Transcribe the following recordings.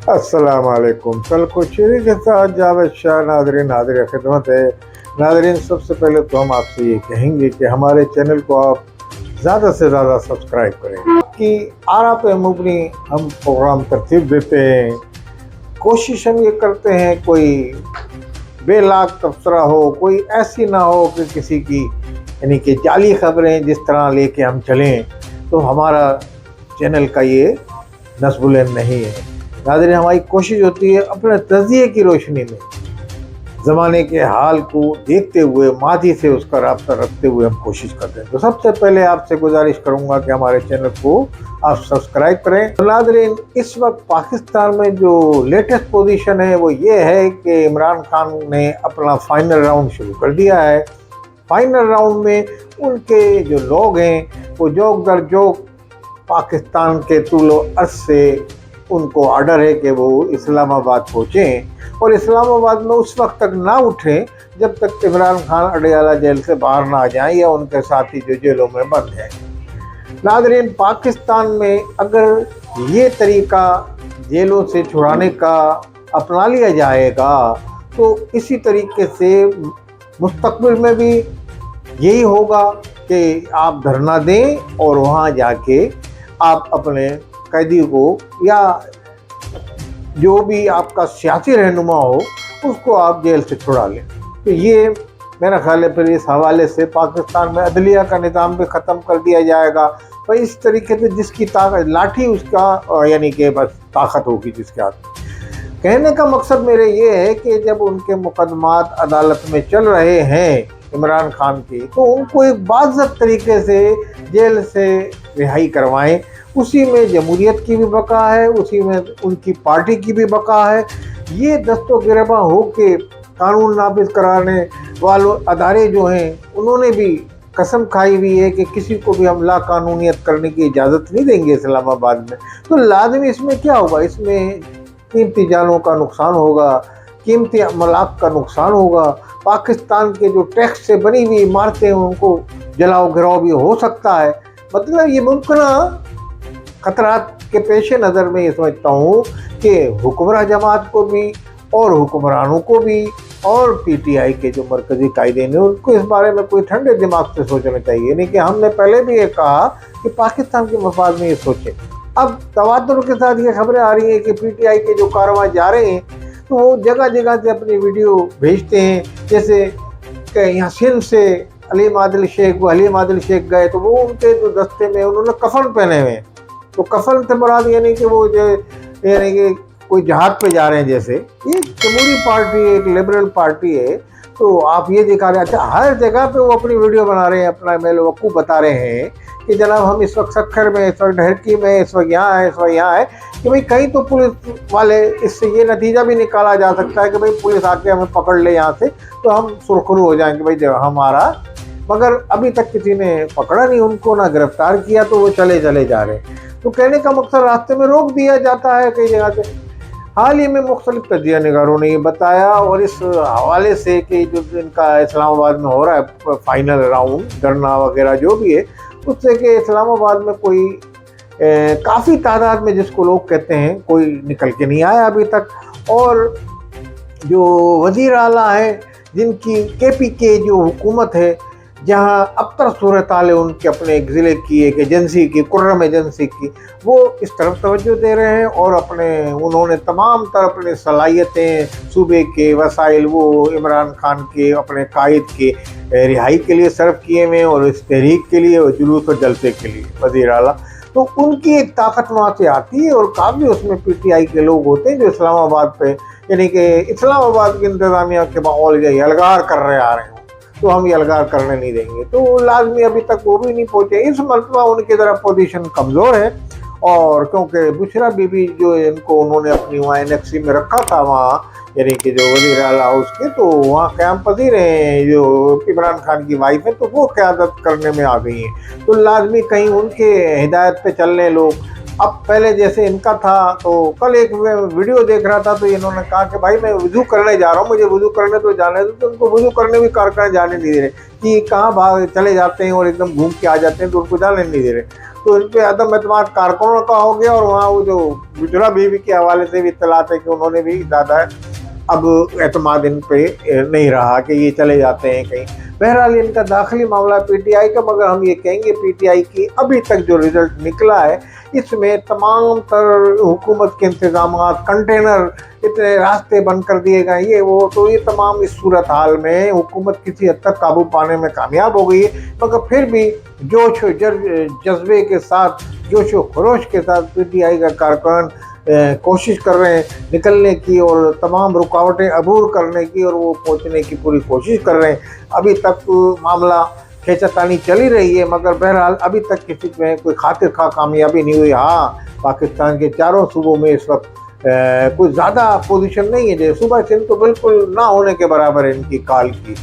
अस्सलाम वालेकुम। कल कोचेरी के साथ जावेद शाह नादरीन हाजिर खिदमत है। नादरीन, सबसे पहले तो हम आपसे ये कहेंगे कि हमारे चैनल को आप ज़्यादा से ज़्यादा सब्सक्राइब करें कि आरा पे मुबनी हम प्रोग्राम तरतीब देते हैं। कोशिश हम ये करते हैं कोई बेलाग तबसरा हो, कोई ऐसी ना हो कि किसी की यानी कि जाली खबरें जिस तरह लेके हम चलें, तो हमारा चैनल का ये नस्बुल नहीं है। नाज़रीन, हमारी कोशिश होती है अपने तज़िये की रोशनी में ज़माने के हाल को देखते हुए माजी से उसका राब्ता रखते हुए हम कोशिश करते हैं। तो सबसे पहले आपसे गुजारिश करूंगा कि हमारे चैनल को आप सब्सक्राइब करें। तो नाज़रीन, इस वक्त पाकिस्तान में जो लेटेस्ट पोजीशन है वो ये है कि इमरान खान ने अपना फाइनल राउंड शुरू कर दिया है। फाइनल राउंड में उनके जो लोग हैं वो जोक दर जोक पाकिस्तान के तूलो अर्ज से उनको ऑर्डर है कि वो इस्लामाबाद पहुँचें और इस्लामाबाद में उस वक्त तक ना उठें जब तक इमरान खान अडयाला जेल से बाहर ना आ जाएं या उनके साथी जो जेलों में बंद हैं। नाज़रीन, पाकिस्तान में अगर ये तरीका जेलों से छुड़ाने का अपना लिया जाएगा तो इसी तरीके से मुस्तकबिल में भी यही होगा कि आप धरना दें और वहाँ जाके आप अपने कैदी को या जो भी आपका सियासी रहनुमा हो उसको आप जेल से छुड़ा लें। तो ये मेरा ख्याल है फिर इस हवाले से पाकिस्तान में अदलिया का निज़ाम भी ख़त्म कर दिया जाएगा। तो इस तरीके से जिसकी ताकत लाठी उसका यानी कि बस ताकत होगी जिसके हाथ में। कहने का मकसद मेरे ये है कि जब उनके मुकदमात अदालत में चल रहे हैं इमरान खान की, तो उनको एक बाज़त तरीके से जेल से रिहाई करवाएं। उसी में जमहूरियत की भी बका है, उसी में उनकी पार्टी की भी बका है। ये दस्तो गिरबा हो के कानून नाफिज कराने वालों अदारे जो हैं उन्होंने भी कसम खाई हुई है कि किसी को भी हम ला कानूनियत करने की इजाज़त नहीं देंगे इस्लामाबाद में। तो लाजमी इसमें क्या होगा, इसमें कीमती जानों का नुकसान होगा, कीमती अमलाक का नुकसान होगा। पाकिस्तान के जो टैक्स से बनी हुई इमारतें हैं उनको जलाओ गिराओ भी हो सकता है। मतलब ये मुमकिन खतरात के पेश नज़र में ये समझता हूँ कि हुक्मरान जमात को भी और हुक्मरानों को भी और पीटीआई के जो मरकज़ी कायदीन हैं उनको इस बारे में कोई ठंडे दिमाग से सोचना चाहिए। नहीं कि हमने पहले भी ये कहा कि पाकिस्तान के मफाद में ये सोचें। अब तवातुर के साथ ये खबरें आ रही हैं कि पीटीआई के जो कारवां जा रहे हैं तो वो जगह जगह से अपनी वीडियो भेजते हैं। जैसे कि यहाँ सिंध से हलीम आदिल शेख गए तो वो उनके जो दस्ते में उन्होंने कफन पहने हुए हैं। तो कफन से मुराद यानी कि वो जो यानी कि कोई जहाज पे जा रहे हैं। जैसे ये जमहूरी पार्टी है, एक लिबरल पार्टी है, तो आप ये दिखा रहे हैं। अच्छा, हर जगह पे वो अपनी वीडियो बना रहे हैं, अपना मेल वकूफ़ बता रहे हैं कि जनाब हम इस वक्त सक्खर में, इस वक्त ढरकी में, इस वक्त यहाँ है, इस वक्त यहाँ है। कि भाई कहीं तो पुलिस वाले इससे ये नतीजा भी निकाला जा सकता है कि भाई पुलिस आके हमें पकड़ ले यहाँ से तो हम सुरखरू हो जाएंगे भाई जब हमारा। मगर अभी तक किसी ने पकड़ा नहीं उनको, ना गिरफ्तार किया, तो वो चले जा रहे हैं। तो कहने का मकसद रास्ते में रोक दिया जाता है कई जगह से। हाल ही में मुख्तलिफ तजिया निगारों ने ये बताया और इस हवाले से कि जो इनका इस्लामाबाद में हो रहा है फाइनल राउंड, धरना वगैरह जो भी है, उससे कि इस्लामाबाद में कोई काफ़ी तादाद में जिसको लोग कहते हैं कोई निकल के नहीं आया अभी तक। और जो वज़ीर आला है जिनकी KPK जो हुकूमत है, जहाँ अब तक सूरत हाल है उनके अपने एक ज़िले की एक एजेंसी की, कुर्रम एजेंसी की, वो इस तरफ तवज्जो दे रहे हैं और उन्होंने तमाम तरह अपनी सलाहियतें, सूबे के वसाइल वो इमरान खान के अपने कायद के रिहाई के लिए सर्व किए हुए हैं और इस तहरीक के लिए और जुलूस और जलसे के लिए वज़ीर आला। तो उनकी एक ताकत वहाँ से आती है और काफ़ी उसमें PTI के लोग होते हैं जो इस्लामाबाद पे यानी कि इस्लामाबाद की इंतज़ामिया के माहौल जो अलगार कर रहे आ रहे हैं, तो हम ये अलगार करने नहीं देंगे। तो लाजमी अभी तक वो भी नहीं पहुँचे। इस मरतबा उनकी तरफ पोजीशन कमज़ोर है और क्योंकि बुशरा बीबी जो इनको उन्होंने अपनी वहाँ NXC में रखा था वहाँ यानी कि जो वज़ीर आला हाउस के, तो वहाँ क़याम पज़ीर हैं जो इमरान खान की वाइफ है, तो वो क़यादत करने में आ गई हैं। तो लाजमी कहीं उनके हिदायत पे चलने लोग अब पहले जैसे इनका था, तो कल एक वीडियो देख रहा था तो इन्होंने कहा कि भाई मैं वुज़ू करने जा रहा हूँ, मुझे वुज़ू करने तो जाने दो, तो उनको वुज़ू करने भी कारखाने जाने नहीं दे रहे कि कहाँ भाग चले जाते हैं और एकदम घूम के आ जाते हैं, तो उनको जाने नहीं दे रहे। तो इन पर अदम एतमाद कारकुनों का हो गया, और वहाँ वो जो गुजरा बीवी के हवाले से भी इत्तलात है कि उन्होंने भी ज़्यादा अब एतमाद इन पे नहीं रहा कि ये चले जाते हैं कहीं। बहरहाल इनका दाखिली मामला पीटीआई का, मगर हम ये कहेंगे पीटीआई की अभी तक जो रिज़ल्ट निकला है इसमें तमाम तर हुकूमत के इंतजाम, कंटेनर, इतने रास्ते बंद कर दिए गए, ये वो, तो ये तमाम इस सूरत हाल में हुकूमत किसी हद तक काबू पाने में कामयाब हो गई है। मगर फिर भी जोश व जज्बे के साथ, जोश व खरोश के साथ पीटीआई का कारकुन कोशिश कर रहे हैं निकलने की और तमाम रुकावटें अबूर करने की, और वो पहुंचने की पूरी कोशिश कर रहे हैं। अभी तक मामला खींचातानी चली रही है, मगर बहरहाल अभी तक किसी में कोई खातिर खा कामयाबी नहीं हुई। हाँ, पाकिस्तान के चारों सूबों में इस वक्त कोई ज़्यादा पोजीशन नहीं है, जैसे सूबा सिंध तो बिल्कुल ना होने के बराबर है इनकी काल की,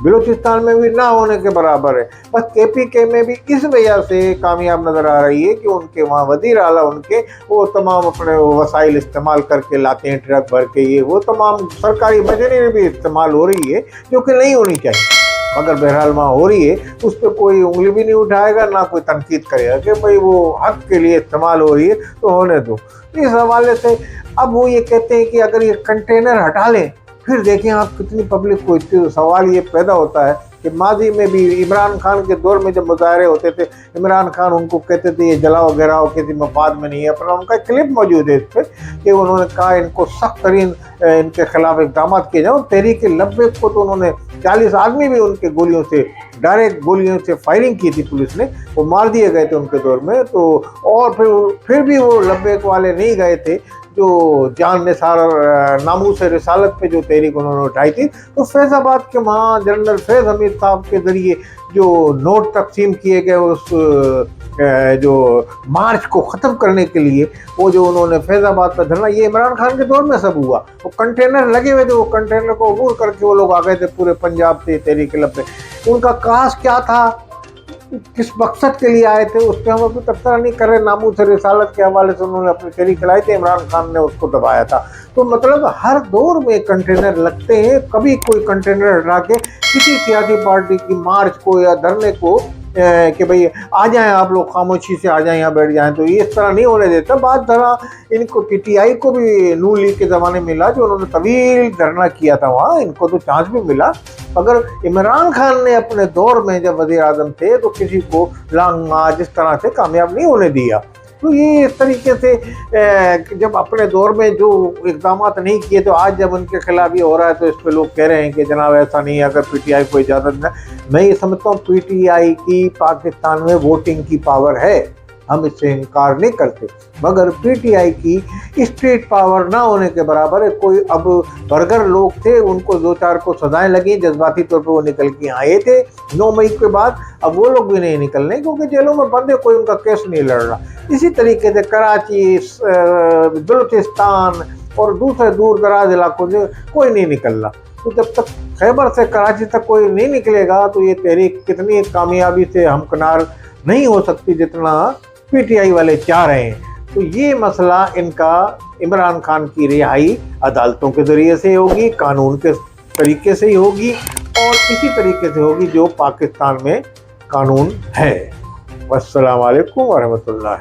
बलूचिस्तान में भी ना होने के बराबर है। बस KPK में भी इस वजह से कामयाब नज़र आ रही है कि उनके वहाँ वज़ीर आला उनके वो तमाम अपने वसाइल इस्तेमाल करके लाते हैं, ट्रक भर के, ये वो तमाम सरकारी मशीनरी भी इस्तेमाल हो रही है जो कि नहीं होनी चाहिए, मगर बहरहाल वहाँ हो रही है। उस पर कोई उंगली भी नहीं उठाएगा, ना कोई तनकीद करेगा कि भाई वो हक के लिए इस्तेमाल हो रही है तो होने दो। इस हवाले से अब वो ये कहते हैं कि अगर ये कंटेनर हटा लें, फिर देखें आप कितनी पब्लिक को। इतने सवाल ये पैदा होता है कि माजी में भी इमरान खान के दौर में जब मुजाहरे होते थे, इमरान खान उनको कहते थे ये जलाओ गिराओ किसी मफाद में नहीं है, पर उनका क्लिप मौजूद है इस पर कि उन्होंने कहा इनको सख्त तरीन इनके खिलाफ इक़दाम किए जाओ। तहरीक लब्बैक को तो उन्होंने 40 आदमी भी उनके गोलियों से, डायरेक्ट गोलियों से फायरिंग की थी पुलिस ने, वो मार दिए गए थे उनके दौर में। तो और फिर भी वो लब्बैक वाले नहीं गए थे जो जान निसार नामूस रिसालत पे जो तहरीक उन्होंने उठाई थी। तो फैज़ाबाद के वहाँ जनरल फैज़ हमीद साहब के ज़रिए जो नोट तकसीम किए गए उस जो मार्च को ख़त्म करने के लिए, वो जो उन्होंने फैज़ाबाद पर धरना, ये इमरान खान के दौर में सब हुआ। वो कंटेनर लगे हुए थे, वो कंटेनर को अबूर करके वो लोग आ गए थे पूरे पंजाब से तहरीक लब्बैक। उनका कास क्या था, किस मकसद के लिए आए थे, उस पर हम अभी तबसरा नहीं कर रहे। नामूस रिसालत के हवाले से उन्होंने अपनी तहरीक चलाई थी, इमरान खान ने उसको दबाया था। तो मतलब हर दौर में कंटेनर लगते हैं, कभी कोई कंटेनर हटा के किसी सियासी पार्टी की मार्च को या धरने को कि भाई आ जाएं आप लोग, खामोशी से आ जाएं, यहाँ बैठ जाएं, तो ये इस तरह नहीं होने देता। बात धरा इनको PTI को भी नून लीग के ज़माने में मिला, जो उन्होंने तवील धरना किया था वहाँ, इनको तो चांस भी मिला। अगर इमरान खान ने अपने दौर में जब वज़ीर आज़म थे तो किसी को लॉन्ग मार्च इस तरह से कामयाब नहीं होने दिया। तो ये इस तरीके से जब अपने दौर में जो इक़दाम नहीं किए, तो आज जब उनके खिलाफ ये हो रहा है तो इस पर लोग कह रहे हैं कि जनाब ऐसा नहीं है, अगर PTI को इजाज़त न। मैं ये समझता हूँ PTI की पाकिस्तान में वोटिंग की पावर है, हम इससे इनकार नहीं करते, मगर PTI की स्टेट पावर ना होने के बराबर है। कोई अब बर्गर लोग थे, उनको 2-4 को सजाएं लगी, जज्बाती तौर पे वो निकल के आए थे 9 मई के बाद, अब वो लोग भी नहीं निकलने क्योंकि जेलों में बंद है, कोई उनका केस नहीं लड़ रहा। इसी तरीके से कराची, बलूचिस्तान और दूसरे दूर दराज इलाकों से कोई नहीं निकल रहा। तो जब तक खैबर से कराची तक कोई नहीं निकलेगा तो ये तहरीक कितनी कामयाबी से हमकिनार नहीं हो सकती जितना PTI वाले चाह रहे हैं। तो ये मसला इनका इमरान खान की रिहाई अदालतों के ज़रिए से होगी, कानून के तरीके से ही होगी, और इसी तरीके से होगी जो पाकिस्तान में कानून है। वस्सलाम वालेकुम वरहमतुल्लाह।